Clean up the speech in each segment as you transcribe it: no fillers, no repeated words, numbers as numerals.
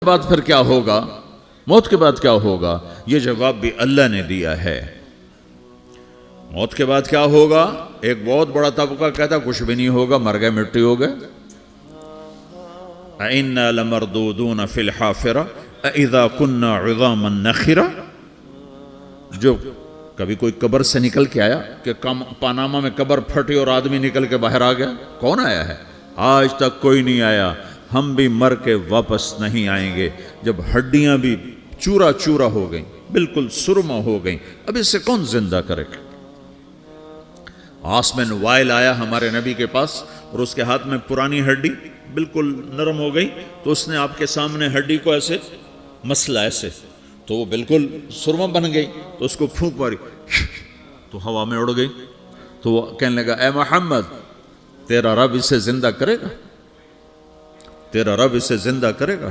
بعد پھر کیا ہوگا؟ موت کے بعد کیا ہوگا؟ یہ جواب بھی اللہ نے دیا ہے۔ موت کے بعد کیا ہوگا؟ ایک بہت بڑا طبقہ کہتا کچھ بھی نہیں ہوگا، مر گئے، مٹی ہو گئے۔ اِنَّا لَمَرْدُودُونَ فِي الْحَافِرَةِ اِذَا كُنَّا عِظَامًا نَخِرَةً۔ جو کبھی کوئی قبر سے نکل کے آیا کہ پاناما میں قبر پھٹی اور آدمی نکل کے باہر آ گیا؟ کون آیا ہے؟ آج تک کوئی نہیں آیا۔ ہم بھی مر کے واپس نہیں آئیں گے۔ جب ہڈیاں بھی چورا چورا ہو گئیں، بالکل سرما ہو گئیں، اب اس سے کون زندہ کرے گا؟ آسمن وائل آیا ہمارے نبی کے پاس اور اس کے ہاتھ میں پرانی ہڈی بالکل نرم ہو گئی، تو اس نے آپ کے سامنے ہڈی کو ایسے مسلا ایسے، تو وہ بالکل سرما بن گئی، تو اس کو پھونک ماری تو ہوا میں اڑ گئی۔ تو وہ کہنے لگا اے محمد، تیرا رب اسے زندہ کرے گا؟ تیرا رب اسے زندہ کرے گا؟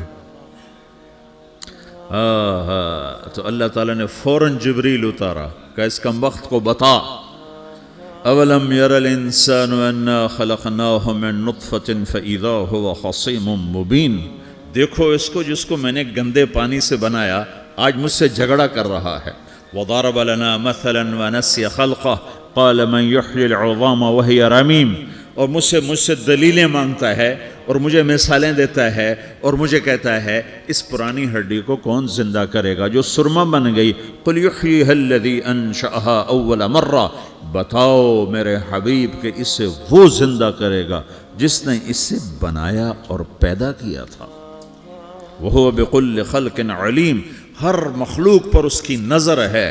تو اللہ تعالیٰ نے فوراً جبریل اتارا کہ اس کم وقت کو بتا، اولم یر الانسان انا خلقناہ من نطفۃ فاذا هو خصیم مبین۔ دیکھو اس کو جس کو میں نے گندے پانی سے بنایا، آج مجھ سے جھگڑا کر رہا ہے۔ وضرب لنا مثلا ونسی خلقہ قال من یحیی العظام وہی رمیم۔ اور مجھ سے دلیلیں مانگتا ہے اور مجھے مثالیں دیتا ہے اور مجھے کہتا ہے اس پرانی ہڈی کو کون زندہ کرے گا جو سرما بن گئی؟ قل یحییھا الذی انشأھا اول مرہ، بتاؤ میرے حبیب کہ اسے وہ زندہ کرے گا جس نے اسے بنایا اور پیدا کیا تھا۔ وہو بکل خلق علیم، ہر مخلوق پر اس کی نظر ہے،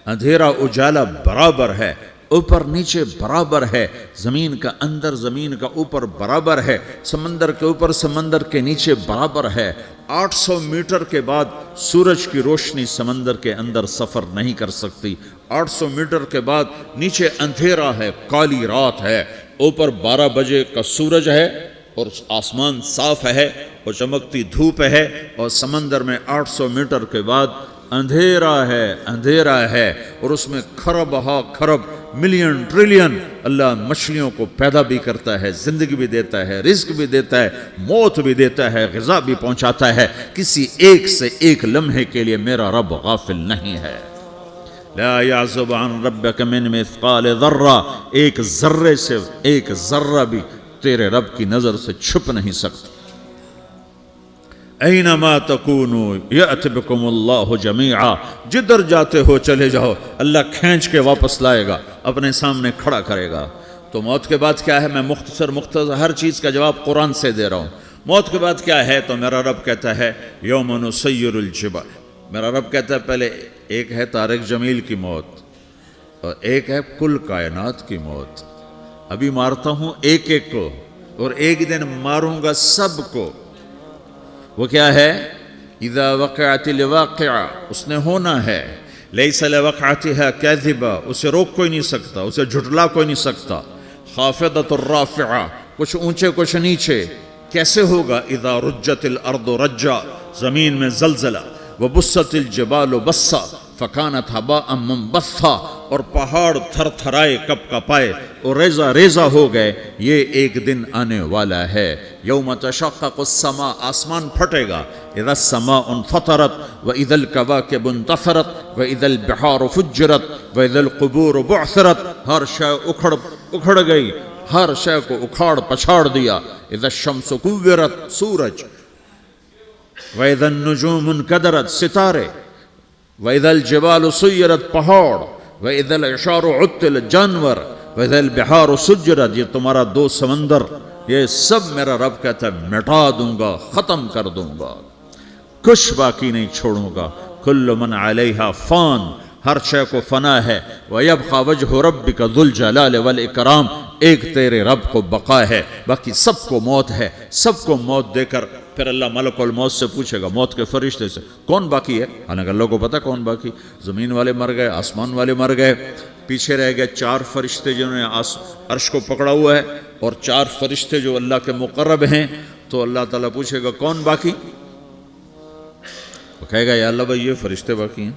اندھیرا اجالا برابر ہے، اوپر نیچے برابر ہے، زمین کا اندر زمین کا اوپر برابر ہے، سمندر کے اوپر سمندر کے نیچے برابر ہے۔ 800 میٹر کے بعد سورج کی روشنی سمندر کے اندر سفر نہیں کر سکتی۔ 800 میٹر کے بعد نیچے اندھیرا ہے، کالی رات ہے، اوپر 12 بجے کا سورج ہے اور آسمان صاف ہے اور چمکتی دھوپ ہے، اور سمندر میں 800 میٹر کے بعد اندھیرا ہے اور اس میں کھرب ہا کھرب ملین ٹریلین اللہ مچھلیوں کو پیدا بھی کرتا ہے، زندگی بھی دیتا ہے، رزق بھی دیتا ہے، موت بھی دیتا ہے، غذا بھی پہنچاتا ہے۔ کسی ایک سے ایک لمحے کے لیے میرا رب غافل نہیں ہے۔ لا يعزب عن ربك من مثقال ذرہ، ایک ذرے سے ایک ذرہ بھی تیرے رب کی نظر سے چھپ نہیں سکتا۔ اینما تکونوا یأت بکم اللہ جمیعا، جدھر جاتے ہو چلے جاؤ، اللہ کھینچ کے واپس لائے گا، اپنے سامنے کھڑا کرے گا۔ تو موت کے بعد کیا ہے؟ میں مختصر ہر چیز کا جواب قرآن سے دے رہا ہوں۔ موت کے بعد کیا ہے؟ تو میرا رب کہتا ہے یوم نسیر الجبال۔ میرا رب کہتا ہے پہلے ایک ہے طارق جمیل کی موت اور ایک ہے کل کائنات کی موت۔ ابھی مارتا ہوں ایک ایک کو اور ایک دن ماروں گا سب کو۔ وہ کیا ہے؟ اذا وقعت الواقعہ، اس نے ہونا ہے۔ لیس لوقعتها کاذبہ، اسے روک کوئی نہیں سکتا، اسے جھٹلا کوئی نہیں سکتا۔ خافضۃ الرافعہ، کچھ اونچے کچھ نیچے۔ کیسے ہوگا؟ اذا رجت الارض رجا، زمین میں زلزلہ۔ وبست الجبال بسا فکانت ہباء منبثا، اور پہاڑ تھر تھرائے کپ کپائے اور ریزہ ریزہ ہو گئے۔ یہ ایک دن آنے والا ہے۔ یوم تشقق السماء، آسمان پھٹے گا۔ اذا السماء انفطرت واذا الكواكب انتثرت واذا البحار فجرت واذا القبور بعثرت، ہر شے اکھڑ گئی، ہر شے کو اکھاڑ پچھاڑ دیا۔ اذا الشمس کورت، سورج۔ واذا النجوم انکدرت، ستارے۔ وَإِذَا الْجِبَالُ سُيِّرَتْ، پہاڑ۔ وَإِذَا الْعِشَارُ عُطِّلَتْ، جانور۔ وَإِذَا الْبِحَارُ سُجِّرَتْ، یہ تمہارا دو سمندر، یہ سب میرا رب کہتا ہے مٹا دوں گا، ختم کر دوں گا، کچھ باقی نہیں چھوڑوں گا۔ كُلُّ مَنْ عَلَيْهَا فان، ہر شے کو فنا ہے۔ وَيَبْقَى وَجْهُ رَبِّكَ ذُو الْجَلَالِ وَالْإِكْرَامِ، ایک تیرے رب کو بقا ہے، باقی سب کو موت ہے۔ سب کو موت دے کر پھر اللہ ملک الموت سے پوچھے گا، موت کے فرشتے سے، کون باقی ہے؟ حالانکہ اللہ کو پتہ کون باقی۔ زمین والے مر گئے، آسمان والے مر گئے، پیچھے رہ گئے 4 فرشتے جنہوں نے عرش کو پکڑا ہوا ہے، اور 4 فرشتے جو اللہ کے مقرب ہیں۔ تو اللہ تعالیٰ پوچھے گا کون باقی؟ وہ کہے گا یا اللہ بھائی یہ فرشتے باقی ہیں۔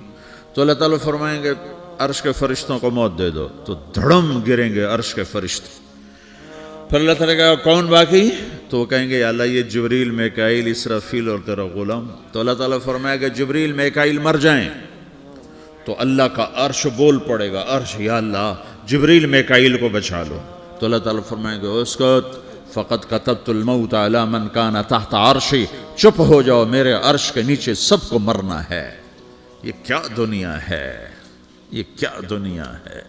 تو اللہ تعالیٰ فرمائیں گے عرش کے فرشتوں کو موت دے دو، تو دھڑم گریں گے عرش کے فرشتے۔ پھر اللہ تعالیٰ کہا کون باقی؟ تو وہ کہیں گے یا اللہ یہ جبریل میکائیل اسرافیل اور تیرا غلام. تو اللہ تعالیٰ فرمائے گا جبریل میکائیل مر جائیں تو اللہ کا عرش بول پڑے گا, عرش یا اللہ جبریل میکائیل کو بچا لو. تو اللہ تعالیٰ فرمائے گا اسکت فقط کتبت الموت علی من کان تحت عرشی, چپ ہو جاؤ میرے عرش کے نیچے سب کو مرنا ہے. یہ کیا دنیا ہے, یہ کیا دنیا ہے.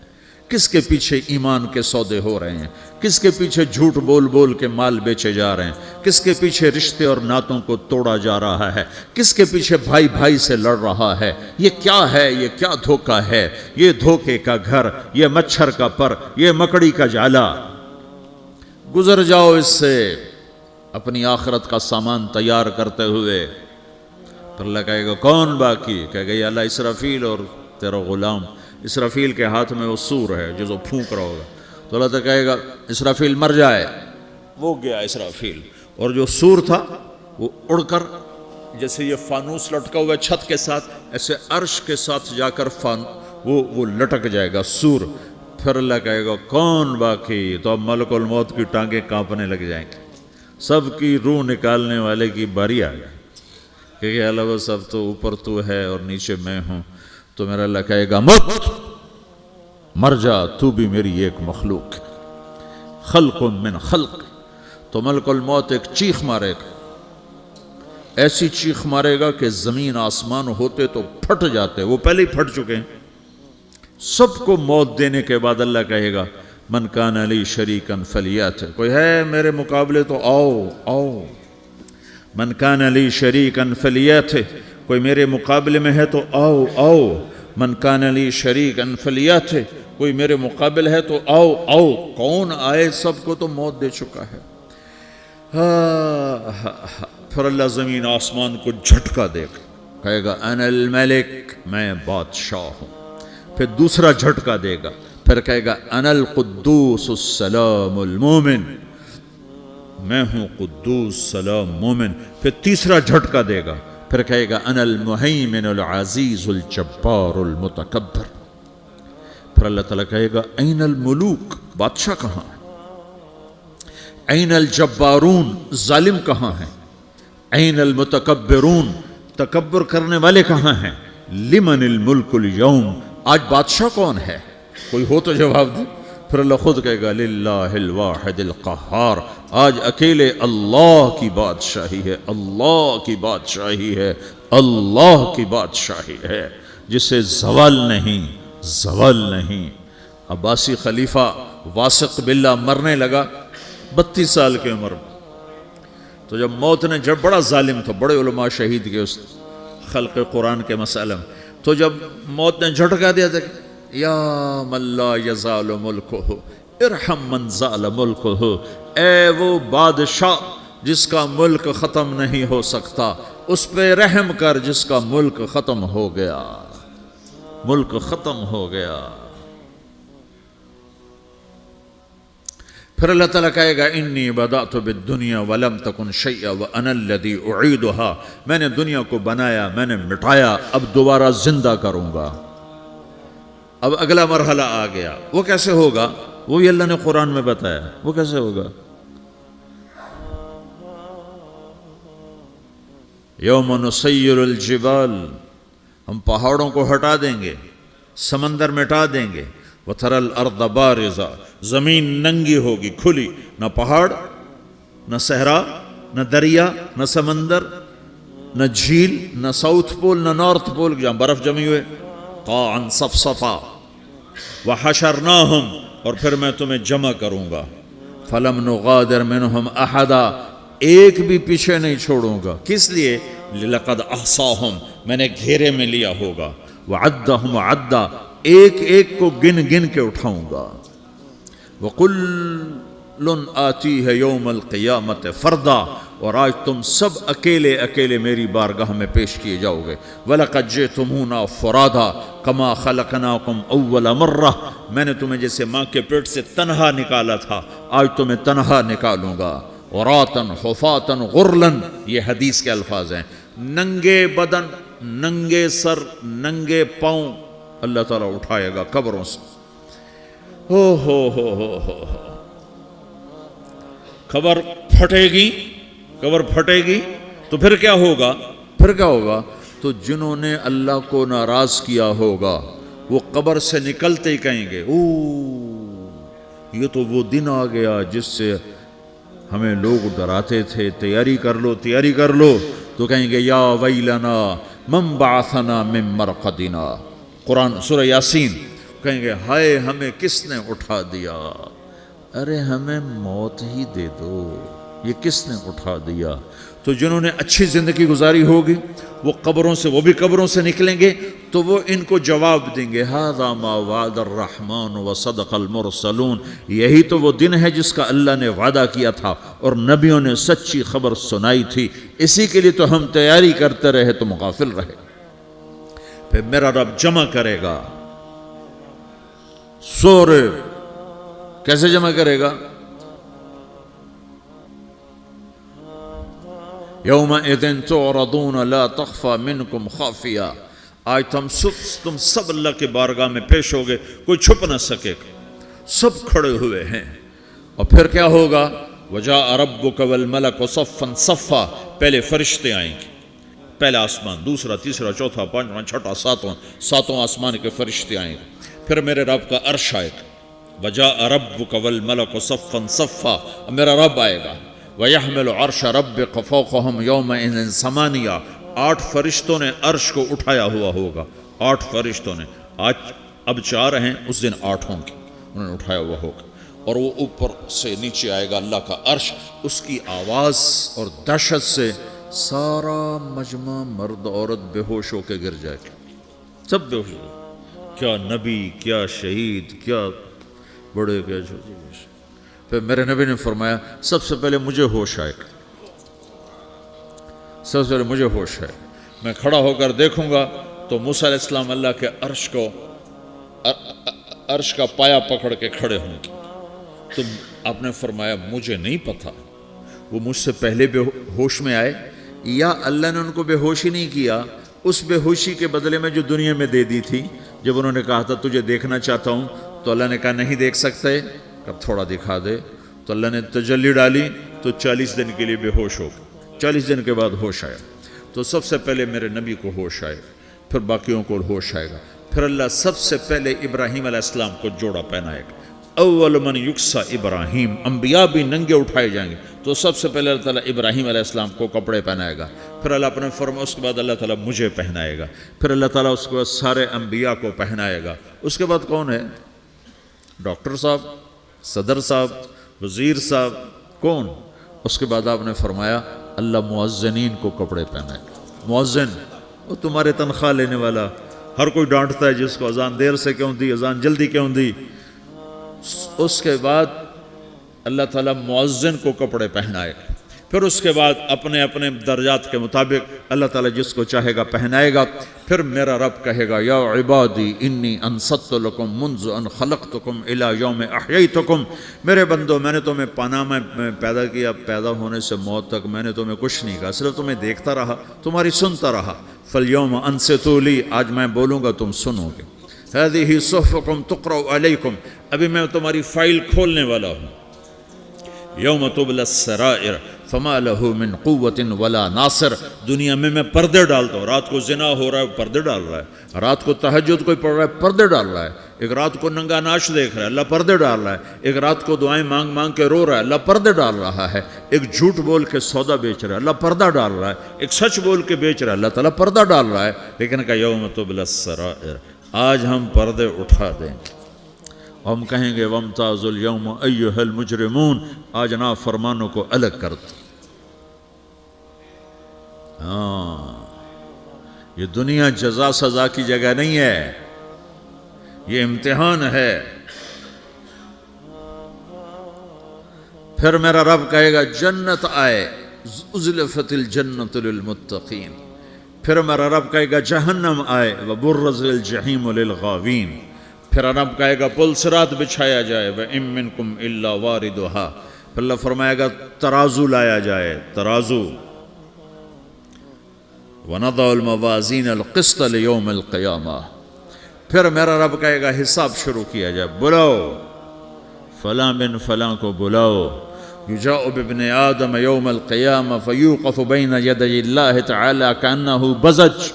کس کے پیچھے ایمان کے سودے ہو رہے ہیں, کس کے پیچھے جھوٹ بول بول کے مال بیچے جا رہے ہیں, کس کے پیچھے رشتے اور ناتوں کو توڑا جا رہا ہے, کس کے پیچھے بھائی بھائی سے لڑ رہا ہے. یہ کیا ہے, یہ کیا دھوکہ ہے, یہ دھوکے کا گھر, یہ مچھر کا پر, یہ مکڑی کا جالا. گزر جاؤ اس سے اپنی آخرت کا سامان تیار کرتے ہوئے. پھر اللہ کہے گا کون باقی, کہے گا یا اللہ اسرافیل اور تیرا غلام. اسرافیل کے ہاتھ میں وہ سور ہے جو پھونک رہا ہوگا. تو اللہ تعالیٰ کہے گا اسرافیل مر جائے, وہ گیا اسرافیل, اور جو سور تھا وہ اڑ کر جیسے یہ فانوس لٹکا ہوا چھت کے ساتھ ایسے عرش کے ساتھ جا کر وہ لٹک جائے گا سور. پھر اللہ کہے گا کون باقی, تو اب ملک الموت کی ٹانگیں کانپنے لگ جائیں گی, سب کی روح نکالنے والے کی باری آ گئی, کیونکہ اللہ وہ سب تو اوپر تو ہے اور نیچے میں ہوں. تو میرا اللہ کہے گا مت, مر جا, تو بھی میری ایک مخلوق, خلق من خلق. تو ملک الموت ایک چیخ مارے گا, ایسی چیخ مارے گا کہ زمین آسمان ہوتے تو پھٹ جاتے, وہ پہلے ہی پھٹ چکے ہیں. سب کو موت دینے کے بعد اللہ کہے گا من کان لی شریکن فلیات, کوئی ہے میرے مقابلے تو آؤ آؤ. من کان لی شریکن فلیات, کوئی میرے مقابلے میں ہے تو آؤ آؤ. من کان لی شریکن فلیات, کوئی میرے مقابل ہے تو آؤ آؤ. کون آئے, سب کو تو موت دے چکا ہے. پھر اللہ زمین آسمان کو جھٹکا دے گا, کہے گا انا الملک, میں بادشاہ ہوں. پھر دوسرا جھٹکا دے گا, پھر کہے گا انا القدوس السلام المومن, میں ہوں قدوس سلام مومن. پھر تیسرا جھٹکا دے گا, پھر کہے گا انا المہیمن العزیز الجبار المتکبر. پھر اللہ تعالیٰ کہے گا این الملوک, بادشاہ کہاں ہے؟ این الجبارون, ظالم کہاں ہیں؟ این المتکبرون, تکبر کرنے والے کہاں ہیں؟ لمن الملک اليوم, آج بادشاہ کون ہے؟ کوئی ہو تو جواب دے. پھر اللہ خود کہے گا للہ الواحد القہار, آج اکیلے اللہ کی بادشاہی ہے, اللہ کی بادشاہی ہے, اللہ کی بادشاہی ہے, جسے زوال نہیں, زوال نہیں. عباسی خلیفہ واثق باللہ مرنے لگا 32 سال کی عمر میں. تو جب موت نے, جب بڑا ظالم تھا, بڑے علماء شہید کے اس خلق قرآن کے مسئلہ میں, تو جب موت نے جھٹکا دیا تھا یا من لا یزال ملکہ ارحم من زال ملکہ, اے وہ بادشاہ جس کا ملک ختم نہیں ہو سکتا, اس پہ رحم کر جس کا ملک ختم ہو گیا, ملک ختم ہو گیا. پھر اللہ تعالیٰ کہے گا انی بدأت بالدنیا ولم تکن شیئا وانا الذی اعیدہا, میں نے دنیا کو بنایا, میں نے مٹایا, اب دوبارہ زندہ کروں گا. اب اگلا مرحلہ آ گیا, وہ کیسے ہوگا؟ وہ بھی اللہ نے قرآن میں بتایا. وہ کیسے ہوگا؟ یوم نسیر الجبال, ہم پہاڑوں کو ہٹا دیں گے, سمندر مٹا دیں گے. وَتَرَى الْأَرْضَ بَارِزَةً, زمین ننگی ہوگی, کھلی, نہ پہاڑ, نہ صحرا, نہ دریا, نہ سمندر, نہ جھیل, نہ ساؤتھ پول, نہ نارتھ پول جہاں برف جمی ہوئے. قَاعًا صَفْصَفًا وَحَشَرْنَاهُمْ, اور پھر میں تمہیں جمع کروں گا. فَلَمْ نُغَادِرْ مِنْهُمْ أَحَدًا, ایک بھی پیچھے نہیں چھوڑوں گا. کس لیے؟ لَقَدْ أَحْصَاهُمْ, میں نے گھیرے میں لیا ہوگا. وَعَدَّهُمْ عَدًّا, ایک ایک کو گن گن کے اٹھاؤں گا. وَكُلٌّ آتِيهِ يَوْمَ الْقِيَامَةِ فَرْدًا, اور آج تم سب اکیلے اکیلے میری بارگاہ میں پیش کیے جاؤ گے. وَلَقَدْ جِئْتُمُونَا فُرَادًا كَمَا خَلَقْنَاكُمْ أَوَّلَ مَرَّةٍ, میں نے تمہیں جیسے ماں کے پیٹ سے تنہا نکالا تھا, آج تمہیں تنہا نکالوں گا. عُرَاةً حُفَاةً غُرْلًا, یہ حدیث کے الفاظ ہیں. ننگے بدن, ننگے سر, ننگے پاؤں اللہ تعالیٰ اٹھائے گا قبروں سے. ہو. خبر پھٹے گی، قبر پھٹے گی تو پھر کیا ہوگا؟ تو جنہوں نے اللہ کو ناراض کیا ہوگا وہ قبر سے نکلتے ہی کہیں گے یہ تو وہ دن آ گیا جس سے ہمیں لوگ ڈراتے تھے، تیاری کر لو، تو کہیں گے یا ویلنا من بعثنا من مرقدنا، قرآن سورہ یاسین، کہیں گے ہائے ہمیں کس نے اٹھا دیا، ارے ہمیں موت ہی دے دو، یہ کس نے اٹھا دیا؟ تو جنہوں نے اچھی زندگی گزاری ہوگی وہ بھی قبروں سے نکلیں گے تو وہ ان کو جواب دیں گے ھذا ما وعد الرحمن وصدق المرسلون، یہی تو وہ دن ہے جس کا اللہ نے وعدہ کیا تھا اور نبیوں نے سچی خبر سنائی تھی، اسی کے لیے تو ہم تیاری کرتے رہے تم غافل رہے۔ پھر میرا رب جمع کرے گا سورے، کیسے جمع کرے گا؟ یومئذ تعرضون لا تخفى منکم خافیہ، آج تم سب اللہ کے بارگاہ میں پیش ہوگے، کوئی چھپ نہ سکے گا، سب کھڑے ہوئے ہیں۔ اور پھر کیا ہوگا؟ وجاء ربک والملک صفا صفا، پہلے فرشتے آئیں گے، پہلا آسمان، دوسرا، تیسرا، چوتھا، پانچواں، چھٹا، ساتواں آسمان کے فرشتے آئیں گے، پھر میرے رب کا عرش آئے گا، وجاء ربک والملک صفا صفا، میرا رب آئے گا، وَيَحْمِلُ عَرْشَ رَبِّكَ فَوْقَهُمْ يَوْمَئِذٍ ثَمَانِيَةٌ، 8 فرشتوں نے عرش کو اٹھایا ہوا ہوگا، 8 فرشتوں نے، اب 4 ہیں، اس دن 8 ہوں گے، انہوں نے اٹھایا ہوا ہوگا، اور وہ اوپر سے نیچے آئے گا اللہ کا عرش، اس کی آواز اور دہشت سے سارا مجمع مرد عورت بے ہوش ہو کے گر جائے گا، سب بے ہوش ہو، کیا نبی، کیا شہید، کیا بڑے، کیا چھوٹے۔ پھر میرے نبی نے فرمایا سب سے پہلے مجھے ہوش آئے گا، سب سے پہلے مجھے ہوش ہے، میں کھڑا ہو کر دیکھوں گا تو موسیٰ علیہ السلام اللہ کے عرش کا پایا پکڑ کے کھڑے ہوں گے، تو آپ نے فرمایا مجھے نہیں پتا وہ مجھ سے پہلے بے ہوش میں آئے یا اللہ نے ان کو بے ہوش ہی نہیں کیا، اس بے ہوشی کے بدلے میں جو دنیا میں دے دی تھی، جب انہوں نے کہا تھا تجھے دیکھنا چاہتا ہوں تو اللہ نے کہا نہیں دیکھ سکتے، اب تھوڑا دکھا دے، تو اللہ نے تجلی ڈالی تو 40 دن کے لیے بے ہوش ہو گئے، 40 دن کے بعد ہوش آیا، تو سب سے پہلے میرے نبی کو ہوش آئے، پھر باقیوں کو ہوش آئے گا، پھر اللہ سب سے پہلے ابراہیم علیہ السلام کو جوڑا پہنائے گا، اول من یکسا ابراہیم، انبیاء بھی ننگے اٹھائے جائیں گے، تو سب سے پہلے اللہ تعالیٰ ابراہیم علیہ السلام کو کپڑے پہنائے گا، پھر اللہ اپنے فرما، اس کے بعد اللہ تعالیٰ مجھے پہنائے گا، پھر اللہ تعالیٰ اس کے بعد سارے انبیاء کو پہنائے گا، اس کے بعد کون ہے؟ ڈاکٹر صاحب، صدر صاحب، وزیر صاحب، کون؟ اس کے بعد آپ نے فرمایا اللہ مؤذنین کو کپڑے پہنائے گا، مؤذن وہ تمہارے تنخواہ لینے والا، ہر کوئی ڈانٹتا ہے جس کو اذان دیر سے کیوں دی، اذان جلدی کیوں دی، اس کے بعد اللہ تعالیٰ مؤذن کو کپڑے پہنائے گا، پھر اس کے بعد اپنے اپنے درجات کے مطابق اللہ تعالیٰ جس کو چاہے گا پہنائے گا، پھر میرا رب کہے گا یا عبادی انی انصت لکم منذ ان خلقتکم الی یوم احییتکم، میرے بندو میں نے تمہیں پاناہ میں پیدا کیا، پیدا ہونے سے موت تک میں نے تمہیں کچھ نہیں کہا، صرف تمہیں دیکھتا رہا، تمہاری سنتا رہا، فالیوم انصتوا لی، آج میں بولوں گا تم سنو گے، ہذہ صحفکم تقرأ علیکم، ابھی میں تمہاری فائل کھولنے والا ہوں، یوم تبلی السرائر فما لہ من قوت ولا ناصر، دنیا میں پردے ڈالتا ہوں، رات کو زنا ہو رہا ہے پردے ڈال رہا ہے، رات کو تہجد کوئی پڑھ رہا ہے پردے ڈال رہا ہے، ایک رات کو ننگا ناچ دیکھ رہا ہے اللہ پردے ڈال رہا ہے، ایک رات کو دعائیں مانگ مانگ کے رو رہا ہے اللہ پردے ڈال رہا ہے، ایک جھوٹ بول کے سودا بیچ رہا ہے اللہ پردہ ڈال رہا ہے، ایک سچ بول کے بیچ رہا ہے اللہ تعالیٰ پردہ ڈال رہا ہے، لیکن کہ یوم تبلی السرائر، آج ہم پردے اٹھا دیں گے، ہم کہیں گے وامتازوا اليوم ایھا المجرمون، آج نافرمانوں کو الگ کر دو۔ یہ دنیا جزا سزا کی جگہ نہیں ہے، یہ امتحان ہے۔ پھر میرا رب کہے گا جنت آئے، ازلفت الجنت للمتقین، پھر میرا رب کہے گا جہنم آئے، وبرز الجحیم للغاوین، پھر رب کہے گا پل صراط بچھایا جائے، وَإِن مِّنكُمْ إِلَّا وَارِدُهَا، پھر اللہ فرمائے گا ترازو لایا جائے، ترازو، وَنَضَعُ الْمَوَازِينَ الْقِسْطَ لِيَوْمِ الْقِيَامَةِ، پھر میرا رب کہے گا حساب شروع کیا جائے، بلاؤ فلاں بن فلاں کو بلاؤ، یجاء بابن آدم یوم القیامہ فیوقف بین یدی اللہ تعالی کأنہ بزج،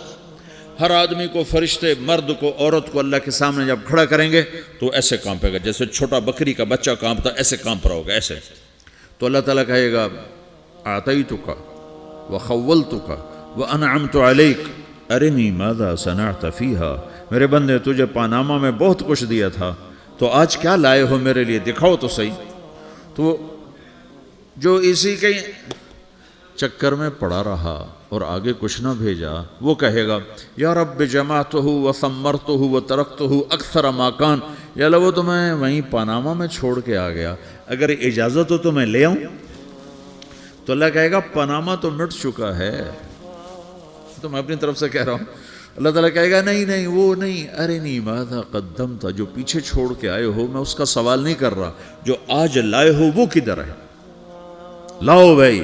ہر آدمی کو، فرشتے، مرد کو، عورت کو اللہ کے سامنے جب کھڑا کریں گے تو ایسے کانپے گا، جیسے چھوٹا بکری کا بچہ کانپتا ایسے کانپ رہا ہوگا، ایسے. تو اللہ تعالیٰ کہے گا اعطیتک وخولتک وانعمت علیک ارنی ماذا صنعت فیہا، میرے بندے تجھے پاناما میں بہت کچھ دیا تھا، تو آج کیا لائے ہو میرے لیے، دکھاؤ تو صحیح. تو جو اسی کے چکر میں پڑا رہا اور آگے کچھ نہ بھیجا، وہ کہے گا یا رب جمعتہ وثمرتہ وترکتہ اکثر ما کان، یا اللہ وہ تو میں وہیں پاناما میں چھوڑ کے آ گیا، اگر اجازت ہو تو میں لے آؤں. تو اللہ کہے گا پاناما تو مٹ چکا ہے، تو میں اپنی طرف سے کہہ رہا ہوں. اللہ تعالیٰ کہے گا نہیں نہیں وہ نہیں، ارنی ماذا قدمت، جو پیچھے چھوڑ کے آئے ہو میں اس کا سوال نہیں کر رہا، جو آج لائے ہو وہ کدھر ہے، لاؤ بھائی،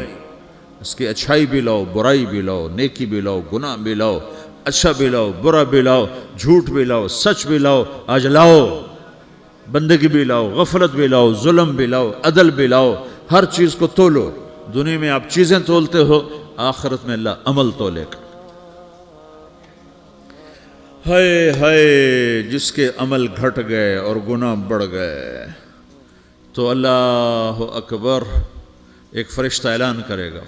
اس کی اچھائی بھی لاؤ، برائی بھی لاؤ، نیکی بھی لاؤ، گناہ بھی لاؤ، اچھا بھی لاؤ، برا بھی لاؤ، جھوٹ بھی لاؤ، سچ بھی لاؤ، آج لاؤ، بندگی بھی لاؤ، غفلت بھی لاؤ، ظلم بھی لاؤ، عدل بھی لاؤ، ہر چیز کو تولو. دنیا میں آپ چیزیں تولتے ہو، آخرت میں اللہ عمل تولے گا. ہائے ہائے جس کے عمل گھٹ گئے اور گناہ بڑھ گئے، تو اللہ اکبر، ایک فرشتہ اعلان کرے گا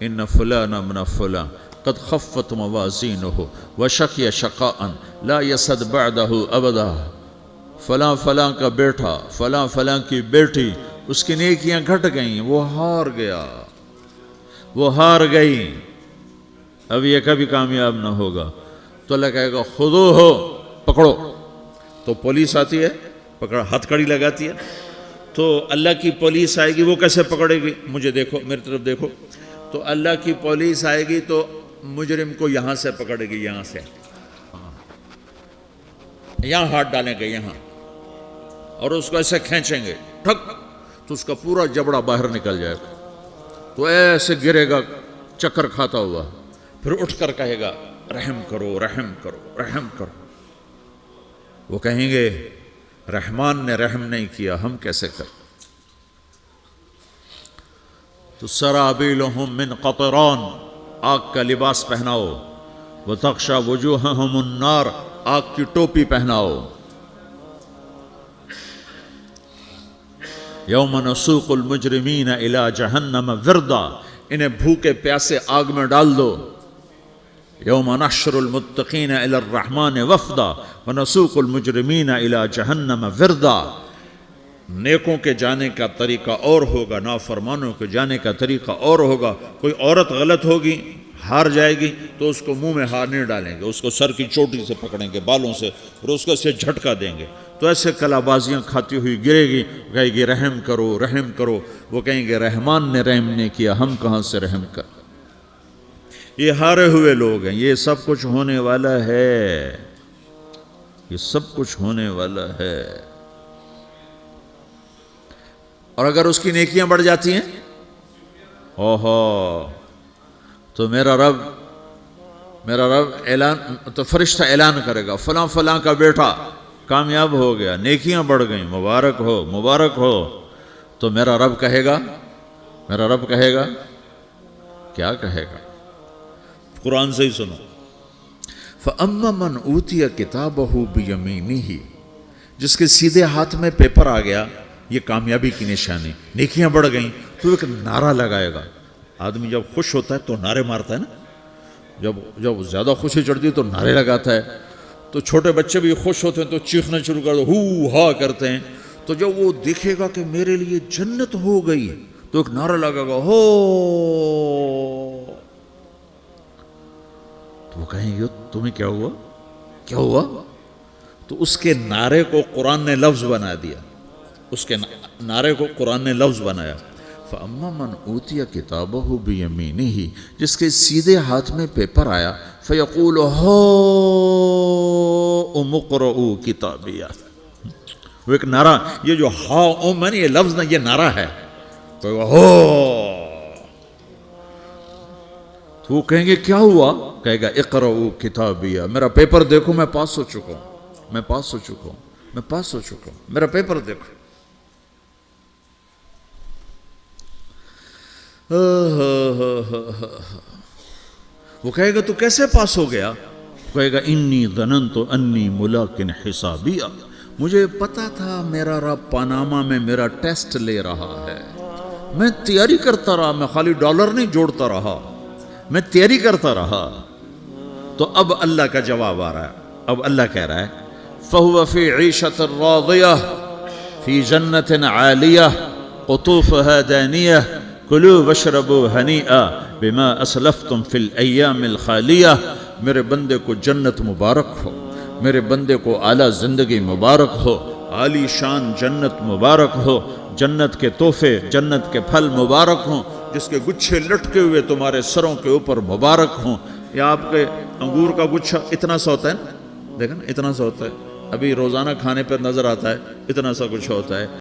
ان فلان من فلان قد خفت موازینہ وشقی شقاء لا یسد بعدہ ابدا، فلاں فلاں کا بیٹا، فلاں فلاں کی بیٹی، اس کی نیکیاں گھٹ گئیں، وہ ہار گیا، وہ ہار گئی، اب یہ کبھی کامیاب نہ ہوگا. تو اللہ کہے گا خودو ہو، پکڑو. تو پولیس آتی ہے، پکڑا، ہتھ کڑی لگاتی ہے. تو اللہ کی پولیس آئے گی، وہ کیسے پکڑے گی، مجھے دیکھو، میری طرف دیکھو. تو اللہ کی پولیس آئے گی تو مجرم کو یہاں سے پکڑے گی، یہاں سے، یہاں ہاتھ ڈالیں گے یہاں، اور اس کو ایسے کھینچیں گے ٹھک، تو اس کا پورا جبڑا باہر نکل جائے گا. تو ایسے گرے گا چکر کھاتا ہوا، پھر اٹھ کر کہے گا رحم کرو، رحم کرو، رحم کرو. وہ کہیں گے رحمان نے رحم نہیں کیا، ہم کیسے کریں. تو سرابیلہم من قطران، آگ کا لباس پہناؤ، وتغشی وجوہہم النار، آگ کی ٹوپی پہناؤ. یوم نسوق المجرمین الی جہنم وردا، انہیں بھوکے پیاسے آگ میں ڈال دو. یوم نحشر المتقین الی الرحمن وفدا ونسوق المجرمین الی جہنم وردا. نیکوں کے جانے کا طریقہ اور ہوگا، نافرمانوں کے جانے کا طریقہ اور ہوگا. کوئی عورت غلط ہوگی، ہار جائے گی، تو اس کو منہ میں ہار نہیں ڈالیں گے، اس کو سر کی چوٹی سے پکڑیں گے، بالوں سے، اور اس کو اسے جھٹکا دیں گے. تو ایسے کلا بازیاں کھاتی ہوئی گرے گی، کہے گی رحم کرو، رحم کرو. وہ کہیں گے رحمان نے رحم نہیں کیا، ہم کہاں سے رحم کر. یہ ہارے ہوئے لوگ ہیں. یہ سب کچھ ہونے والا ہے، یہ سب کچھ ہونے والا ہے. اور اگر اس کی نیکیاں بڑھ جاتی ہیں، اوہو، تو میرا رب اعلان، تو فرشتہ اعلان کرے گا فلاں فلاں کا بیٹا کامیاب ہو گیا، نیکیاں بڑھ گئیں، مبارک ہو، مبارک ہو. تو میرا رب کہے گا کیا کہے گا، قرآن سے ہی سنو. فَأَمَّا مَنْ أُوتِيَ كِتَابَهُ بِيَمِينِهِ، جس کے سیدھے ہاتھ میں پیپر آ گیا، یہ کامیابی کی نشانی، نیکیاں بڑھ گئیں. تو ایک نعرہ لگائے گا. آدمی جب خوش ہوتا ہے تو نعرے مارتا ہے نا، جب زیادہ خوشی چڑھتی ہے تو نعرے لگاتا ہے. تو چھوٹے بچے بھی خوش ہوتے ہیں تو چیخنا شروع کر دو، ہو ہا کرتے ہیں. تو جب وہ دیکھے گا کہ میرے لیے جنت ہو گئی، تو ایک نعرہ لگے گا، ہو. تو وہ کہیں گے تمہیں کیا ہوا، کیا ہوا. تو اس کے نعرے کو قرآن نے لفظ بنا دیا، اس کے نعرے کو قرآن نے لفظ بنایا. فَأَمَّا مَنْ أُوتِيَ كِتَابَهُ بِيَمِينِهِ، جس کے سیدھے ہاتھ میں پیپر آیا، فَيَقُولُ هَاؤْمُ اقْرَءُوا كِتَابِيَهْ. وہ ایک نعرہ، یہ جو ہاؤم ہے نا، یہ لفظ نہ، یہ نعرہ ہے. تو وہ کہیں گے کیا ہوا، کہے گا اقرؤوا کتابیہ، میرا پیپر دیکھو، میں پاس ہو چکا ہوں، میں پاس ہو چکا ہوں، میں پاس ہو چکا ہوں، میرا پیپر دیکھو. وہ کہے گا تو کیسے پاس ہو گیا؟ کہے گا انی ظننت انی ملاقن حسابیہ، مجھے پتا تھا میرا رب پاناما میں میرا ٹیسٹ لے رہا ہے، میں تیاری کرتا رہا، میں خالی ڈالر نہیں جوڑتا رہا، میں تیاری کرتا رہا۔ تو اب اللہ کا جواب آ رہا ہے، اب اللہ کہہ رہا ہے فَهُوَ فِي عِيشَةٍ رَاضِيَةٍ فِي جَنَّةٍ عَالِيَةٍ قُطُوفُهَا دَانِيَةٌ كُلُوا وَاشْرَبُوا هَنِيئًا بِمَا أَسْلَفْتُمْ فِي الْأَيَّامِ الْخَالِيَةِ، میرے بندے کو جنت مبارک ہو، میرے بندے کو اعلیٰ زندگی مبارک ہو، عالی شان جنت مبارک ہو، جنت کے تحفے، جنت کے پھل مبارک ہوں، جس کے گچھے لٹکے ہوئے تمہارے سروں کے اوپر مبارک ہوں۔ یا آپ کے انگور کا گچھا اتنا سا ہوتا ہے نا، دیکھیں نا اتنا سا ہوتا ہے، ابھی روزانہ کھانے پر نظر آتا ہے اتنا سا کچھ ہوتا ہے۔